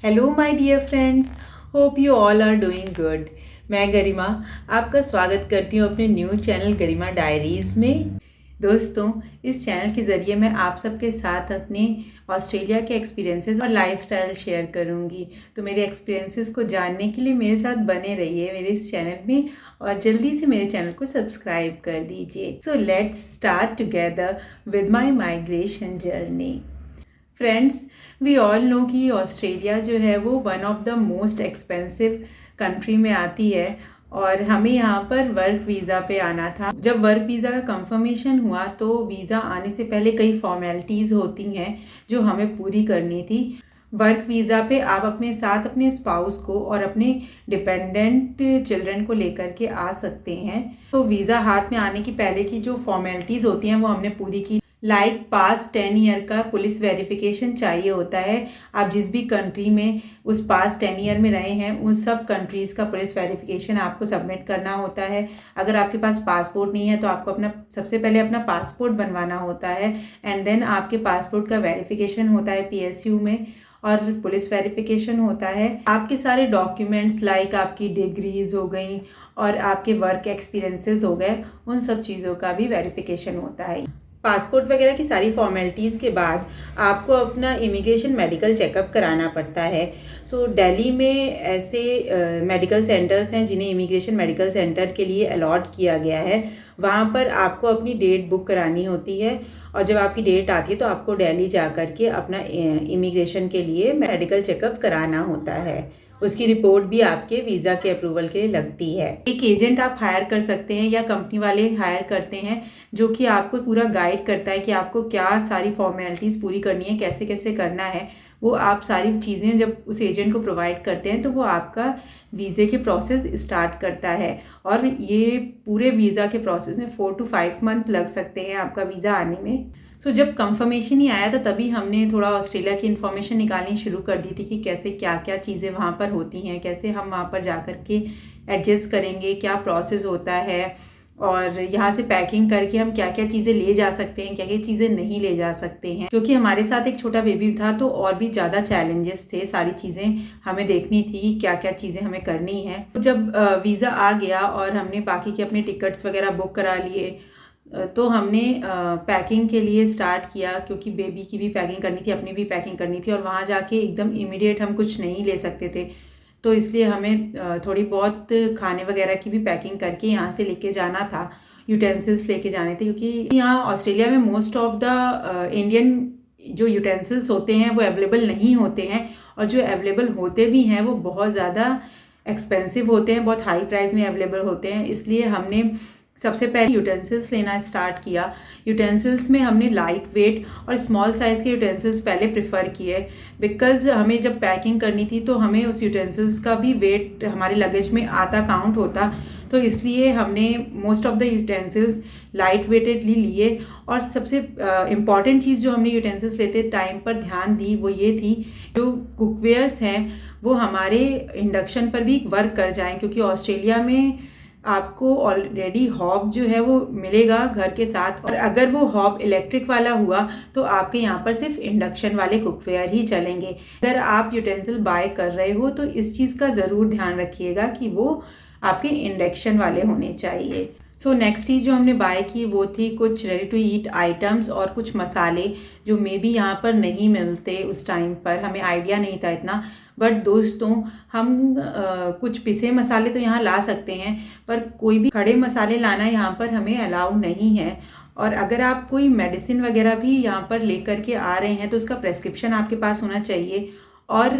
Hello my dear friends, hope you all are doing good. मैं गरिमा आपका स्वागत करती हूँ अपने न्यू चैनल गरिमा डायरीज़ में। दोस्तों, इस चैनल के ज़रिए मैं आप सबके साथ अपने ऑस्ट्रेलिया के एक्सपीरियंसेस और लाइफस्टाइल शेयर करूँगी। तो मेरे एक्सपीरियंसेस को जानने के लिए मेरे साथ बने रहिए मेरे इस चैनल में और जल्दी से मेरे चैनल को सब्सक्राइब कर दीजिए। So let's start together with my migration journey. Friends, we all know कि ऑस्ट्रेलिया जो है वो one of the most expensive country में आती है और हमें यहाँ पर वर्क वीज़ा पे आना था। जब वर्क वीज़ा का कंफर्मेशन हुआ तो वीज़ा आने से पहले कई फॉर्मेलिटीज़ होती हैं जो हमें पूरी करनी थी। वर्क वीज़ा पे आप अपने साथ अपने स्पाउस को और अपने डिपेंडेंट चिल्ड्रन को लेकर के आ सकते हैं। तो वीज़ा हाथ में आने की पहले की जो फॉर्मेलिटीज़ होती हैं वो हमने पूरी की। लाइक पास 10 ईयर का पुलिस वेरिफिकेशन चाहिए होता है। आप जिस भी कंट्री में उस पास 10 ईयर में रहे हैं उन सब कंट्रीज़ का पुलिस वेरिफिकेशन आपको सबमिट करना होता है। अगर आपके पास पासपोर्ट नहीं है तो आपको सबसे पहले अपना पासपोर्ट बनवाना होता है एंड देन आपके पासपोर्ट का वेरिफिकेशन होता है PSU में और पुलिस वेरिफिकेशन होता है। आपके सारे डॉक्यूमेंट्स लाइक आपकी डिग्रीज हो गई और आपके वर्क एक्सपीरियंसेस हो गए, उन सब चीज़ों का भी वेरिफिकेशन होता है। पासपोर्ट वगैरह की सारी फॉर्मेलिटीज़ के बाद आपको अपना इमिग्रेशन मेडिकल चेकअप कराना पड़ता है। सो दिल्ली में ऐसे मेडिकल सेंटर्स हैं जिन्हें इमिग्रेशन मेडिकल सेंटर के लिए अलॉट किया गया है। वहाँ पर आपको अपनी डेट बुक करानी होती है और जब आपकी डेट आती है तो आपको दिल्ली जा कर के अपना इमिग्रेशन के लिए मेडिकल चेकअप कराना होता है। उसकी रिपोर्ट भी आपके वीज़ा के अप्रूवल के लिए लगती है। एक एजेंट आप हायर कर सकते हैं या कंपनी वाले हायर करते हैं जो कि आपको पूरा गाइड करता है कि आपको क्या सारी फॉर्मेलिटीज़ पूरी करनी है, कैसे कैसे करना है। वो आप सारी चीज़ें जब उस एजेंट को प्रोवाइड करते हैं तो वो आपका वीज़े के प्रोसेस स्टार्ट करता है और ये पूरे वीज़ा के प्रोसेस में 4 to 5 मंथ लग सकते हैं आपका वीज़ा आने में। जब कंफर्मेशन ही आया था तभी हमने थोड़ा ऑस्ट्रेलिया की इन्फॉर्मेशन निकालनी शुरू कर दी थी कि कैसे क्या क्या चीज़ें वहाँ पर होती हैं, कैसे हम वहाँ पर जा कर के एडजस्ट करेंगे, क्या प्रोसेस होता है और यहाँ से पैकिंग करके हम क्या क्या चीज़ें ले जा सकते हैं, क्या क्या चीज़ें नहीं ले जा सकते हैं। क्योंकि हमारे साथ एक छोटा बेबी था तो और भी ज़्यादा चैलेंजेस थे, सारी चीज़ें हमें देखनी थी, क्या क्या चीज़ें हमें करनी है। तो जब वीज़ा आ गया और हमने बाकी के अपने टिकट्स वगैरह बुक करा लिए तो हमने पैकिंग के लिए स्टार्ट किया क्योंकि बेबी की भी पैकिंग करनी थी, अपनी भी पैकिंग करनी थी और वहाँ जाके एकदम इमीडिएट हम कुछ नहीं ले सकते थे। तो इसलिए हमें थोड़ी बहुत खाने वगैरह की भी पैकिंग करके यहाँ से लेके जाना था, यूटेंसिल्स लेके जाने थे क्योंकि यहाँ ऑस्ट्रेलिया में मोस्ट ऑफ द इंडियन जो यूटेंसिल्स होते हैं वो अवेलेबल नहीं होते हैं और जो अवेलेबल होते भी हैं वो बहुत ज़्यादा एक्सपेंसिव होते हैं, बहुत हाई प्राइस में अवेलेबल होते हैं। इसलिए हमने सबसे पहले यूटेंसिल्स लेना स्टार्ट किया। यूटेंसिल्स में हमने लाइट वेट और स्मॉल साइज़ के यूटेंसिल्स पहले प्रेफर किए बिकॉज़ हमें जब पैकिंग करनी थी तो हमें उस यूटेंसिल्स का भी वेट हमारे लगेज में आता काउंट होता, तो इसलिए हमने most of the utensils light weightedly लिए। और सबसे इम्पॉर्टेंट चीज़ जो हमने यूटेंसिल्स लेते टाइम पर ध्यान दी वो ये थी, जो कुकवेयर्स हैं वो हमारे इंडक्शन पर भी वर्क कर जाएँ क्योंकि ऑस्ट्रेलिया में आपको ऑलरेडी हॉब जो है वो मिलेगा घर के साथ और अगर वो हॉब इलेक्ट्रिक वाला हुआ तो आपके यहाँ पर सिर्फ इंडक्शन वाले कुकवेयर ही चलेंगे। अगर आप यूटेंसिल बाय कर रहे हो तो इस चीज़ का ज़रूर ध्यान रखिएगा कि वो आपके इंडक्शन वाले होने चाहिए। नेक्स्ट चीज़ जो हमने बाय की वो थी कुछ रेडी टू ईट आइटम्स और कुछ मसाले जो मे बी यहाँ पर नहीं मिलते उस टाइम पर, हमें आइडिया नहीं था इतना। बट दोस्तों, हम कुछ पिसे मसाले तो यहाँ ला सकते हैं पर कोई भी खड़े मसाले लाना यहाँ पर हमें अलाउ नहीं है। और अगर आप कोई मेडिसिन वगैरह भी यहाँ पर लेकर के आ रहे हैं तो उसका प्रेस्क्रिप्शन आपके पास होना चाहिए और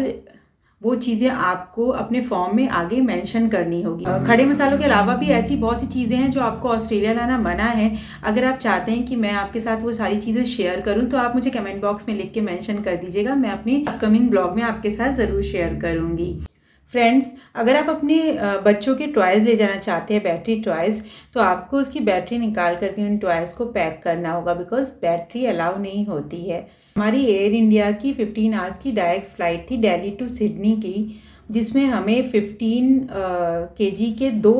वो चीज़ें आपको अपने फॉर्म में आगे मेंशन करनी होगी। खड़े मसालों के अलावा भी ऐसी बहुत सी चीज़ें हैं जो आपको ऑस्ट्रेलिया लाना मना है। अगर आप चाहते हैं कि मैं आपके साथ वो सारी चीज़ें शेयर करूं तो आप मुझे कमेंट बॉक्स में लिख के मेंशन कर दीजिएगा, मैं अपनी अपकमिंग ब्लॉग में आपके साथ ज़रूर शेयर करूँगी। फ्रेंड्स, अगर आप अपने बच्चों के टॉयज़ ले जाना चाहते हैं, बैटरी टॉयज़, तो आपको उसकी बैटरी निकाल करके उन टॉयज़ को पैक करना होगा बिकॉज बैटरी अलाउ नहीं होती है। हमारी एयर इंडिया की 15 आवर्स की डायरेक्ट फ़्लाइट थी दिल्ली टू सिडनी की, जिसमें हमें 15 kg के 2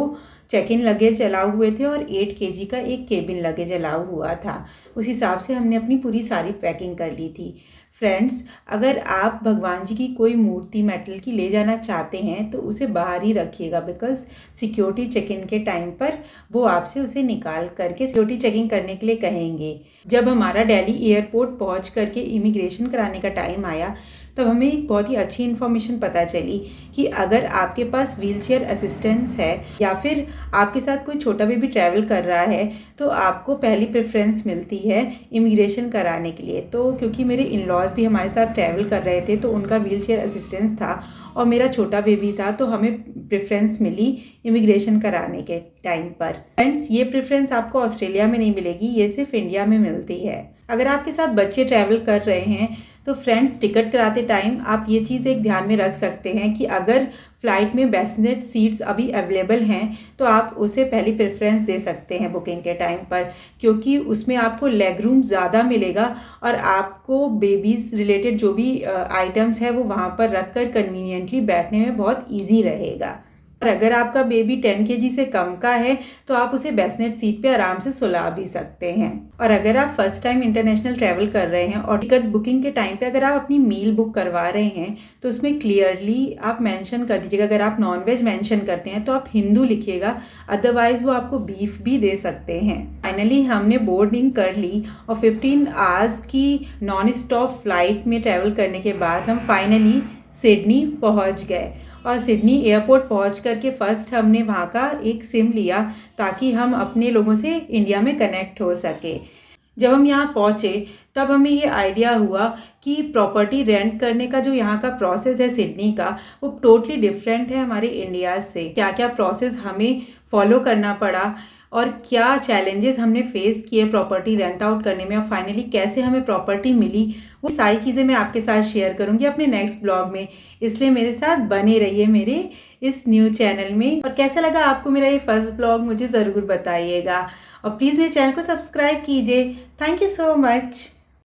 चेक इन लगेज अलाउ हुए थे और 8 kg का एक केबिन लगेज अलाउ हुआ था। उस हिसाब से हमने अपनी पूरी सारी पैकिंग कर ली थी। फ्रेंड्स, अगर आप भगवान जी की कोई मूर्ति मेटल की ले जाना चाहते हैं तो उसे बाहर ही रखिएगा, बिकॉज सिक्योरिटी चेक इन के टाइम पर वो आपसे उसे निकाल करके सिक्योरिटी चेकिंग करने के लिए कहेंगे। जब हमारा दिल्ली एयरपोर्ट पहुंच करके इमिग्रेशन कराने का टाइम आया तब हमें एक बहुत ही अच्छी इन्फॉर्मेशन पता चली कि अगर आपके पास व्हीलचेयर असिस्टेंस है या फिर आपके साथ कोई छोटा बेबी ट्रैवल कर रहा है तो आपको पहली प्रेफरेंस मिलती है इमिग्रेशन कराने के लिए। तो क्योंकि मेरे इन-लॉज भी हमारे साथ ट्रैवल कर रहे थे तो उनका व्हीलचेयर असिस्टेंस था और मेरा छोटा बेबी था, तो हमें प्रेफरेंस मिली इमिग्रेशन कराने के टाइम पर। फ्रेंड्स, ये प्रेफरेंस आपको ऑस्ट्रेलिया में नहीं मिलेगी, ये सिर्फ इंडिया में मिलती है। अगर आपके साथ बच्चे ट्रैवल कर रहे हैं तो फ्रेंड्स, टिकट कराते टाइम आप ये चीज़ एक ध्यान में रख सकते हैं कि अगर फ़्लाइट में बेसिनेट सीट्स अभी अवेलेबल हैं तो आप उसे पहली प्रेफरेंस दे सकते हैं बुकिंग के टाइम पर, क्योंकि उसमें आपको लेग रूम ज़्यादा मिलेगा और आपको बेबीज़ रिलेटेड जो भी आइटम्स है वो वहाँ पर रख कर कन्वीनियंटली बैठने में बहुत ईजी रहेगा। और अगर आपका बेबी 10 kg से कम का है तो आप उसे बेसिनेट सीट पे आराम से सुला भी सकते हैं। और अगर आप फर्स्ट टाइम इंटरनेशनल ट्रैवल कर रहे हैं और टिकट बुकिंग के टाइम पे अगर आप अपनी मील बुक करवा रहे हैं तो उसमें क्लियरली आप मेंशन कर दीजिएगा। अगर आप नॉनवेज मेंशन करते हैं तो आप हिंदू लिखिएगा, अदरवाइज वो आपको बीफ भी दे सकते हैं। फाइनली हमने बोर्डिंग कर ली और 15 आवर्स की नॉन स्टॉप फ्लाइट में ट्रैवल करने के बाद हम फाइनली सिडनी पहुंच गए। और सिडनी एयरपोर्ट पहुंच करके फ़र्स्ट हमने वहाँ का एक सिम लिया ताकि हम अपने लोगों से इंडिया में कनेक्ट हो सके। जब हम यहाँ पहुँचे तब हमें ये आइडिया हुआ कि प्रॉपर्टी रेंट करने का जो यहाँ का प्रोसेस है सिडनी का, वो टोटली डिफरेंट है हमारे इंडिया से। क्या क्या प्रोसेस हमें फॉलो करना पड़ा और क्या चैलेंजेस हमने फेस किए प्रॉपर्टी रेंट आउट करने में और फाइनली कैसे हमें प्रॉपर्टी मिली, वो सारी चीज़ें मैं आपके साथ शेयर करूँगी अपने नेक्स्ट ब्लॉग में। इसलिए मेरे साथ बने रहिए मेरे इस न्यू चैनल में। और कैसा लगा आपको मेरा ये फर्स्ट ब्लॉग मुझे ज़रूर बताइएगा और प्लीज़ मेरे चैनल को सब्सक्राइब कीजिए। Thank you so much.